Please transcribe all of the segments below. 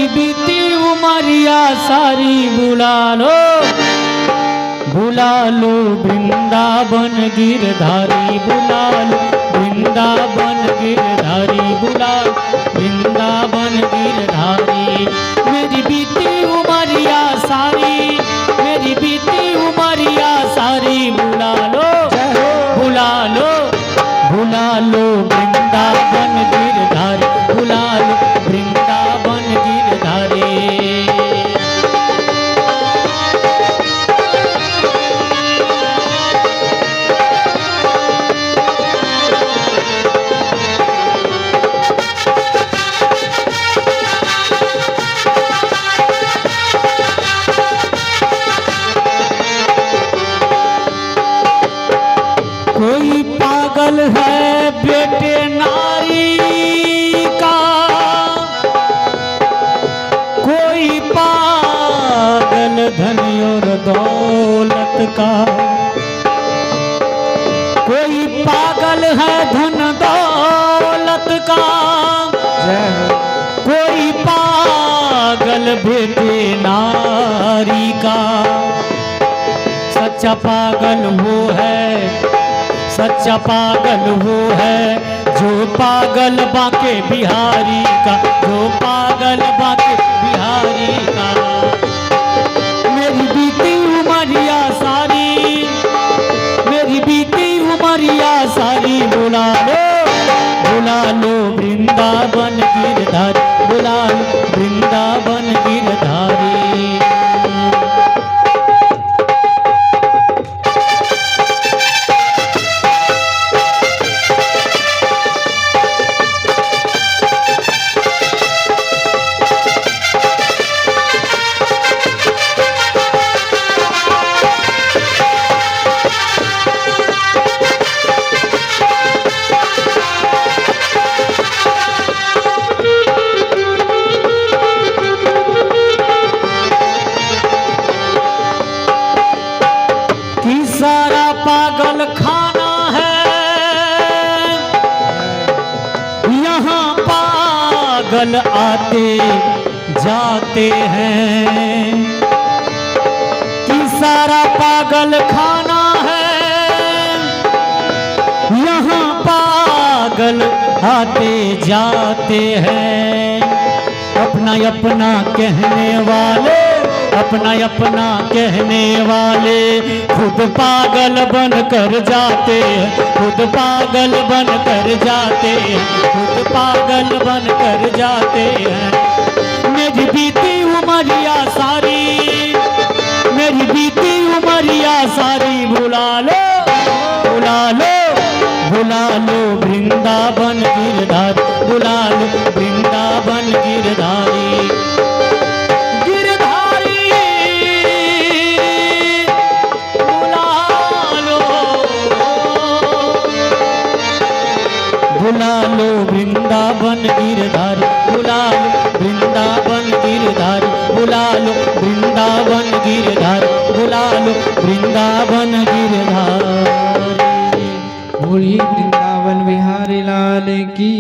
मेरी बीती उमरिया सारी बुला लो वृंदावन गिरधारी, बुला लो वृंदावन गिरधारी, बुला वृंदावन गिरधारी। मेरी बीती उमरिया सारी, मेरी बीती उमरिया सारी बुला लो वृंदावन गिरधारी, बुला लो वृंदावन गिरधारी। कोई पागल है बेटे नारी का, कोई पागल धन और दौलत का, कोई पागल है धन दौलत का, कोई पागल बेटे नारी का। सच्चा पागल वो है, सच्चा पागल वो है जो पागल बांके बिहारी का, जो पागल बांके बिहारी का। मेरी बीती उमरिया सारी, मेरी बीती उमरिया सारी बुला लो वृंदावन गिरधारी, बुला लो वृंदावन गिरधारी। सारा पागल खाना है, यहाँ पागल आते जाते हैं। कि सारा पागल खाना है, यहाँ पागल आते जाते हैं। अपना अपना कहने वाले, अपना अपना कहने वाले खुद पागल बन कर जाते हैं, खुद पागल बन कर जाते हैं, खुद पागल बन कर जाते हैं। मेरी बीती उमरिया सारी, मेरी बीती उमरिया सारी बुला लो वृंदावन गिरधारी, बुला लो वृंदावन गिरधारी। बुला लो वृंदावन गिरधारी, बुला लो वृंदावन गिरधारी, बुला लो वृंदावन गिरधारी, बुला लो वृंदावन गिरधारी। बोलिए वृंदावन बिहारी लाल की।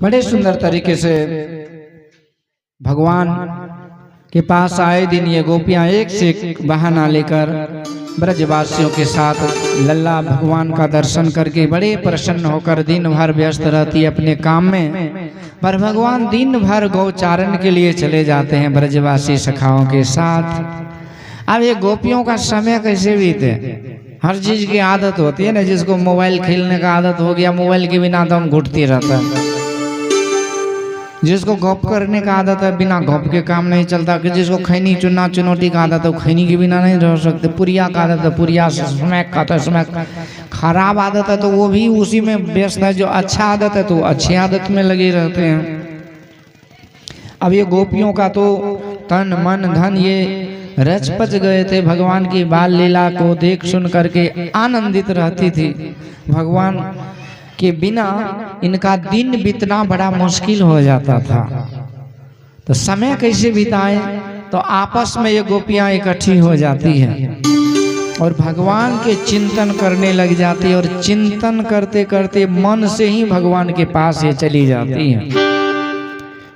बड़े सुंदर तरीके से भगवान के पास आए दिन ये गोपियां एक से एक बहाना लेकर ब्रजवासियों के साथ लल्ला भगवान का दर्शन करके बड़े प्रसन्न होकर दिन भर व्यस्त रहती है अपने काम में। पर भगवान दिन भर गौचारण के लिए चले जाते हैं ब्रजवासी सखाओं के साथ। अब ये गोपियों का समय कैसे बीते, हर चीज की आदत होती है ना। जिसको मोबाइल खेलने का आदत हो गया, मोबाइल के बिना दम घुटती रहता है। जिसको गप करने का आदत है, बिना गप के काम नहीं चलता। कि जिसको खैनी चुनना चुनौती का आदत है, खैनी के बिना नहीं रह सकते। पुरिया का आदत है, पुरिया से स्मैक खाता है, स्मैक। खराब आदत है तो वो भी उसी में व्यस्त है। जो अच्छा आदत है तो अच्छी आदत में लगे रहते हैं। अब ये गोपियों का तो तन मन धन ये रच पच गए थे। भगवान की बाल लीला को देख सुन करके आनंदित रहती थी। भगवान के बिना इनका दिन बीतना बड़ा मुश्किल हो जाता था। तो समय कैसे बिताएं, तो आपस में ये गोपियां इकट्ठी हो जाती हैं और भगवान के चिंतन करने लग जाती है। और चिंतन करते करते मन से ही भगवान के पास ये चली जाती हैं।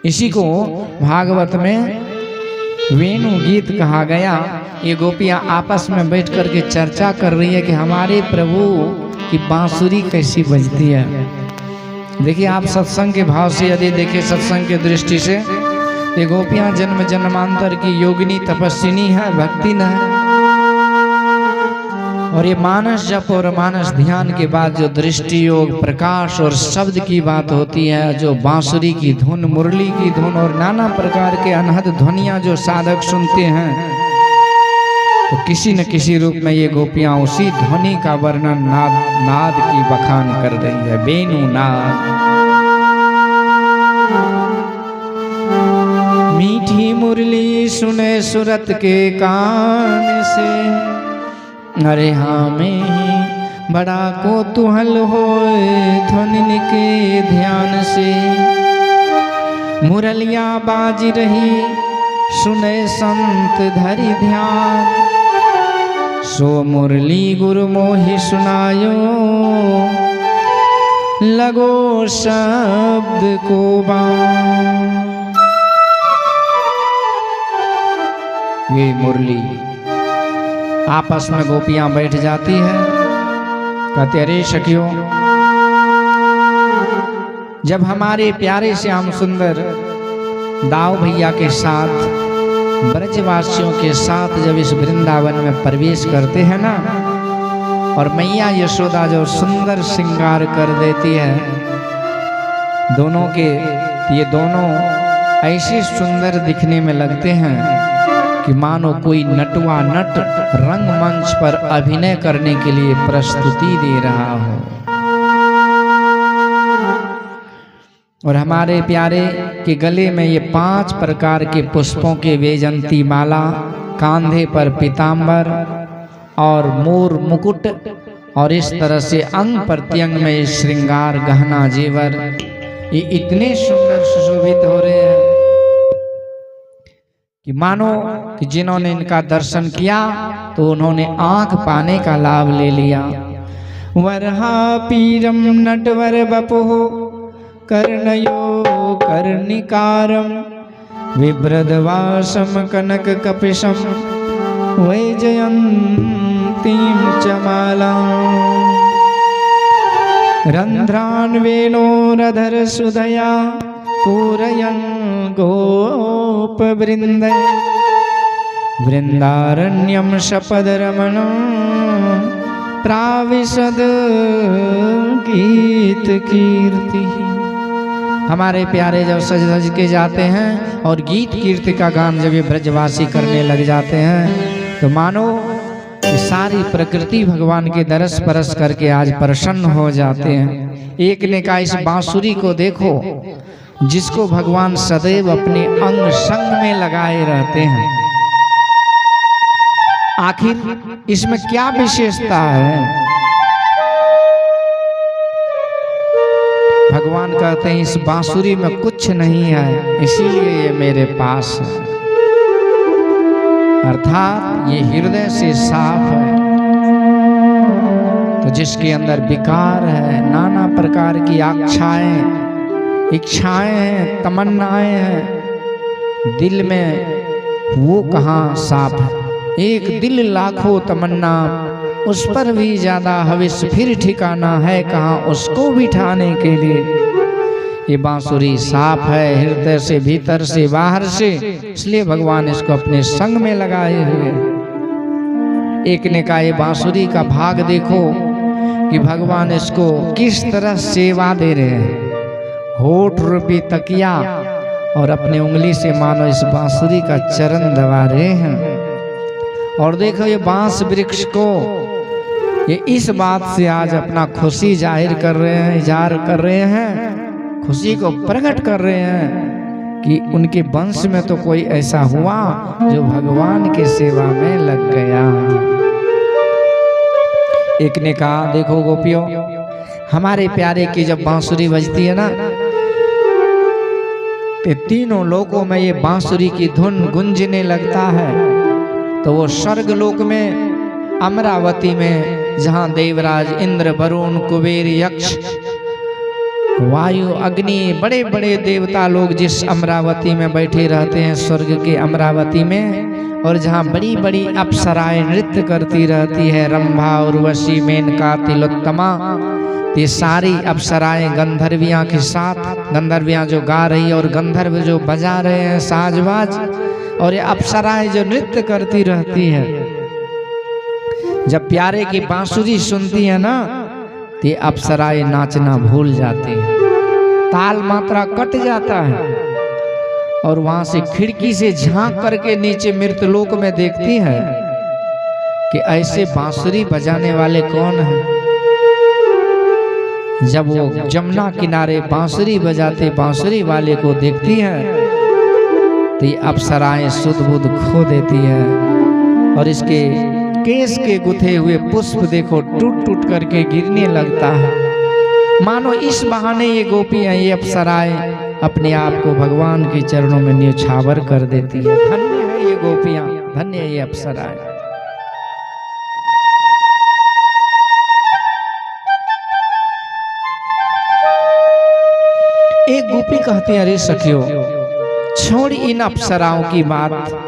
इसी को भागवत में वेणु गीत कहा गया। ये गोपियां आपस में बैठ कर के चर्चा कर रही है कि हमारे प्रभु की बांसुरी कैसी बजती है। देखिए आप सत्संग के भाव से यदि देखें, सत्संग की दृष्टि से, ये गोपियां जन्म जन्मांतर की योगिनी तपस्विनी है, भक्ति न है। और ये मानस जप और मानस ध्यान के बाद जो दृष्टि योग, प्रकाश और शब्द की बात होती है, जो बांसुरी की धुन, मुरली की धुन और नाना प्रकार के अनहद ध्वनियां जो साधक सुनते हैं, तो किसी न किसी रूप में ये गोपियां उसी ध्वनि का वर्णन नाद की बखान कर रही है। वेणु नाद, मीठी मुरली सुने सुरत के कान से, अरे हाँ में ही बड़ा कोतूहल होए ध्वनि के ध्यान से। मुरलिया बाज रही सुने संत धरि ध्यान, सो मुरली गुरु मोहि सुनायो, लगो शब्द को बान। ये मुरली आपस में गोपियां बैठ जाती है, कहते अरे सखियों, जब हमारे प्यारे श्याम सुंदर दाऊ भैया के साथ, ब्रजवासियों के साथ जब इस वृंदावन में प्रवेश करते हैं ना, और मैया यशोदा जो सुंदर श्रृंगार कर देती है दोनों के, ये दोनों ऐसे सुंदर दिखने में लगते हैं कि मानो कोई नटवा नट रंगमंच पर अभिनय करने के लिए प्रस्तुति दे रहा हो। और हमारे प्यारे के गले में ये 5 प्रकार के पुष्पों के वैजंती माला, कांधे पर पीतांबर और मोर मुकुट, और इस तरह से अंग प्रत्यंग में श्रृंगार गहना जेवर, ये इतने सुंदर सुशोभित हो रहे हैं कि मानो कि जिन्होंने इनका दर्शन किया तो उन्होंने आंख पाने का लाभ ले लिया। वरहा पीरम नटवर बपुः कर्णयो कर्णिकारम, विभ्रदवासम कनक कपिशम वैजयंतीं च मालाम्। रंध्रान् वेणोरधर सुधया पूरयन् गोपवृन्द, वृंदारण्यम शपदरमणं प्राविशद गीत कीर्ति। हमारे प्यारे जब सज धज के जाते हैं और गीत कीर्ति का गान जब ये ब्रजवासी करने लग जाते हैं, तो मानो कि सारी प्रकृति भगवान के दरस परस करके आज प्रसन्न हो जाते हैं। एक ने कहा इस बांसुरी को देखो, जिसको भगवान सदैव अपने अंग संग में लगाए रहते हैं, आखिर इसमें क्या विशेषता है? भगवान कहते हैं इस बांसुरी में कुछ नहीं है, इसीलिए ये मेरे पास है। अर्थात ये हृदय से साफ है। तो जिसके अंदर विकार है, नाना प्रकार की आकांक्षाएं, इच्छाएं हैं, तमन्नाएं हैं दिल में, वो कहाँ साफ है? एक दिल लाखों तमन्ना, उस पर भी ज्यादा हविस फिर ठिकाना है कहाँ उसको बिठाने के लिए। ये बांसुरी साफ है हृदय से, भीतर से, बाहर से, इसलिए भगवान इसको अपने संग में लगाए हुए। एक ने कहा ये बांसुरी का भाग देखो कि भगवान इसको किस तरह सेवा दे रहे हैं। होठ रूपी तकिया और अपनी उंगली से मानो इस बांसुरी का चरण दबा रहे हैं। और देखो ये बांस वृक्ष को, ये इस बात से आज अपना खुशी जाहिर कर रहे हैं, इजहार कर रहे हैं, खुशी को प्रकट कर रहे हैं कि उनके वंश में तो कोई ऐसा हुआ जो भगवान की सेवा में लग गया। एक ने कहा देखो गोपियों, हमारे प्यारे की जब बांसुरी बजती है ना, तो तीनों लोकों में ये बांसुरी की धुन गुंजने लगता है। तो वो स्वर्ग लोक में, अमरावती में, जहाँ देवराज इंद्र, वरुण, कुबेर, यक्ष वायु अग्नि बड़े बड़े देवता लोग जिस अमरावती में बैठे रहते हैं, स्वर्ग के अमरावती में, और जहाँ बड़ी बड़ी अप्सराएं नृत्य करती रहती है, रंभा उर्वशी मेनका तिलोत्तमा, ये सारी अप्सराएं गंधर्वियाँ के साथ, गंधर्वियाँ जो गा रही है और गंधर्व जो बजा रहे हैं साजबाज, और ये अप्सराएं जो नृत्य करती रहती है। जब प्यारे की बांसुरी सुनती है ना, तो ये अप्सराएं नाचना भूल जाती हैं, ताल मात्रा कट जाता है, और वहां से खिड़की से झांक करके नीचे मृतलोक में देखती है कि ऐसे बांसुरी बजाने वाले कौन हैं। जब वो जमुना किनारे बांसुरी बजाते बांसुरी वाले को देखती है, तो ये अप्सराएं सुध बुध खो देती है, और इसके केस के गुथे हुए पुष्प देखो टूट टूट करके गिरने लगता है। मानो इस बहाने ये गोपियां, ये अप्सराएं अपने आप को भगवान के चरणों में न्यौछावर कर देती है। धन्य है ये गोपियां, धन्य है ये अप्सराएं। एक गोपी कहती है, अरे सखियो, छोड़ इन अप्सराओं की बात,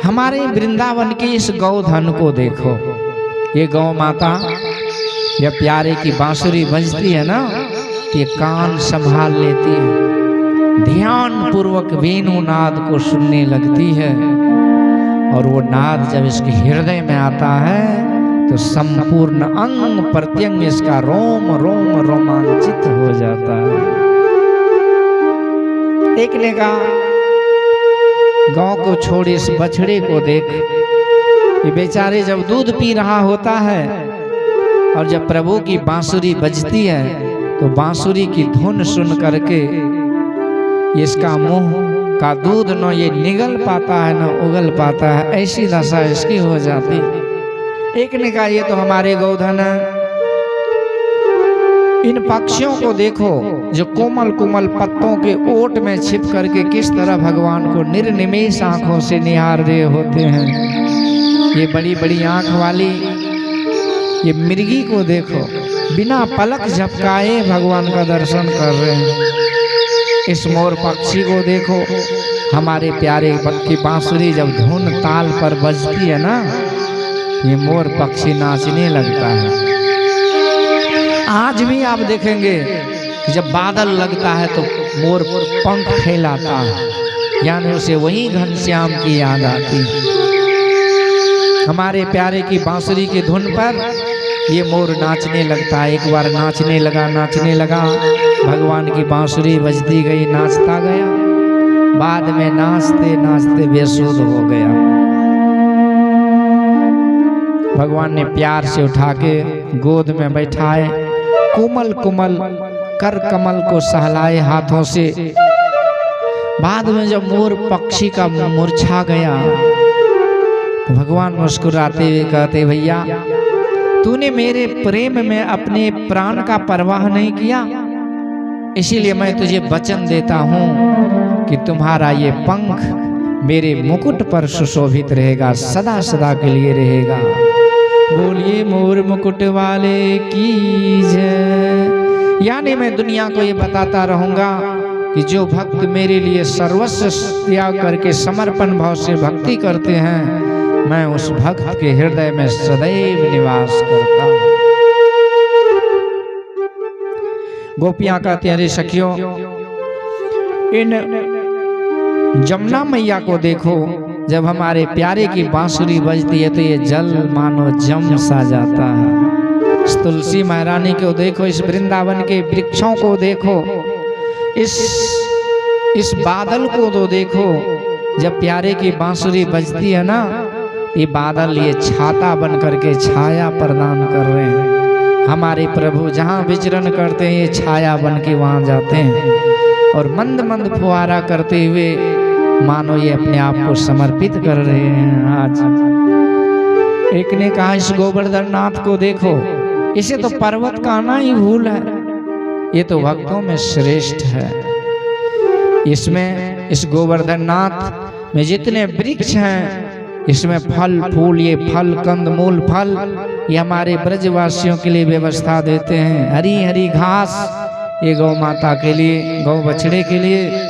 हमारे वृंदावन के इस गौधन को देखो। ये गौ माता, ये प्यारे की बांसुरी बजती है ना, ये कान संभाल लेती है, ध्यान पूर्वक वेणु नाद को सुनने लगती है, और वो नाद जब इसके हृदय में आता है तो संपूर्ण अंग प्रत्यंग इसका रोम रोम रोमांचित हो जाता है। एक ने कहा, गांव को छोड़ इस बछड़े को देख, ये बेचारे जब दूध पी रहा होता है और जब प्रभु की बांसुरी बजती है तो बांसुरी की धुन सुन करके इसका मुंह का दूध न ये निगल पाता है न उगल पाता है, ऐसी दशा इसकी हो जाती। एक ने कहा, ये तो हमारे गोधन है, इन पक्षियों को देखो जो कोमल कोमल पत्तों के ओट में छिप करके किस तरह भगवान को निर्निमेष आंखों से निहार रहे होते हैं। ये बड़ी बड़ी आंख वाली ये मिर्गी को देखो, बिना पलक झपकाए भगवान का दर्शन कर रहे हैं। इस मोर पक्षी को देखो, हमारे प्यारे की बांसुरी जब धुन ताल पर बजती है ना, ये मोर पक्षी नाचने लगता है। आज भी आप देखेंगे कि जब बादल लगता है तो मोर पंख फैलाता है, यानी उसे वही घनश्याम की याद आती है। हमारे प्यारे की बांसुरी की धुन पर ये मोर नाचने लगता है। एक बार नाचने लगा, भगवान की बांसुरी बजती गई, नाचता गया, बाद में नाचते नाचते बेसुध हो गया। भगवान ने प्यार से उठा के गोद में बैठाए, कोमल कोमल कर कमल को सहलाए हाथों से। बाद में जब मोर पक्षी का मूर्छा गया तो भगवान मुस्कुराते हुए कहते, भैया तूने मेरे प्रेम में अपने प्राण का परवाह नहीं किया, इसीलिए मैं तुझे वचन देता हूँ कि तुम्हारा ये पंख मेरे मुकुट पर सुशोभित रहेगा, सदा सदा के लिए रहेगा। बोलिए मोर मुकुट वाले की जय। यानी मैं दुनिया को ये बताता रहूंगा कि जो भक्त मेरे लिए सर्वस्व त्याग करके समर्पण भाव से भक्ति करते हैं, मैं उस भक्त के हृदय में सदैव निवास करता हूँ। गोपियां कहती हैं, अरे सखियों, इन जमुना मैया को देखो, जब हमारे प्यारे की बांसुरी बजती है तो ये जल मानो जम सा जाता है। इस तुलसी महारानी को देखो, इस वृंदावन के वृक्षों को देखो, इस बादल को तो देखो, जब प्यारे की बांसुरी बजती है ना, ये बादल ये छाता बन करके छाया प्रदान कर रहे हैं। हमारे प्रभु जहाँ विचरण करते हैं ये छाया बन के वहाँ जाते हैं, और मंद मंद फुहारा करते हुए मानो ये अपने आप को समर्पित कर रहे हैं। आज एक ने कहा, इस गोवर्धन नाथ को देखो, इसे तो पर्वत कहना ही भूल है, ये तो भक्तों में श्रेष्ठ है। इसमें इस गोवर्धन नाथ में जितने वृक्ष हैं, इसमें फल फूल, ये फल कंद मूल फल ये हमारे ब्रजवासियों के लिए व्यवस्था देते हैं। हरी हरी घास ये गौ माता के लिए, गौ बछड़े के लिए।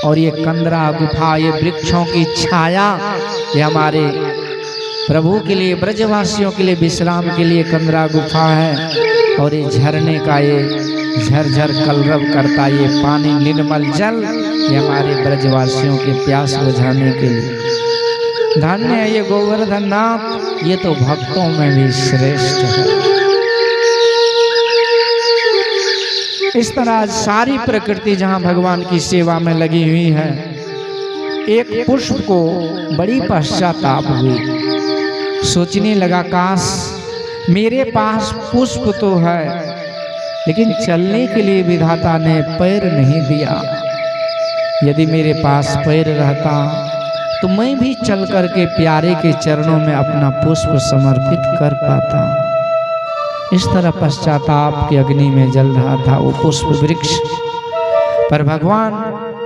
और ये कंदरा गुफा, ये वृक्षों की छाया, ये हमारे प्रभु के लिए, ब्रजवासियों के लिए विश्राम के लिए कंदरा गुफा है। और ये झरने का ये झरझर कलरव करता ये पानी, निर्मल जल, ये हमारे ब्रजवासियों के प्यास बुझाने के लिए। धन्य है ये गोवर्धन नाथ, ये तो भक्तों में भी श्रेष्ठ है। इस तरह सारी प्रकृति जहाँ भगवान की सेवा में लगी हुई है। एक पुष्प को बड़ी पश्चाताप हुई, सोचने लगा काश मेरे पास पुष्प तो है, लेकिन चलने के लिए विधाता ने पैर नहीं दिया। यदि मेरे पास पैर रहता तो मैं भी चल करके प्यारे के चरणों में अपना पुष्प समर्पित कर पाता। इस तरह पश्चाताप की अग्नि में जल रहा था वो पुष्प वृक्ष। पर भगवान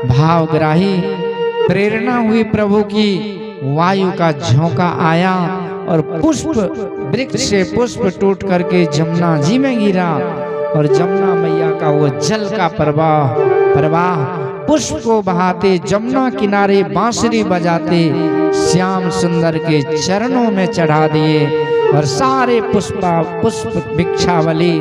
भावग्राही, प्रेरणा हुई प्रभु की, वायु का झोंका आया और पुष्प वृक्ष से पुष्प टूट करके जमुना जी में गिरा। और जमुना मैया का वो जल का प्रवाह पुष्प को बहाते जमुना किनारे बांसुरी बजाते श्याम सुंदर के चरणों में चढ़ा दिए। और सारे पुष्प भिक्षावली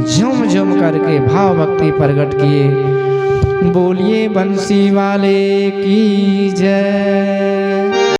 झूम झूम करके भाव भक्ति प्रकट किए। बोलिए बंसी वाले की जय।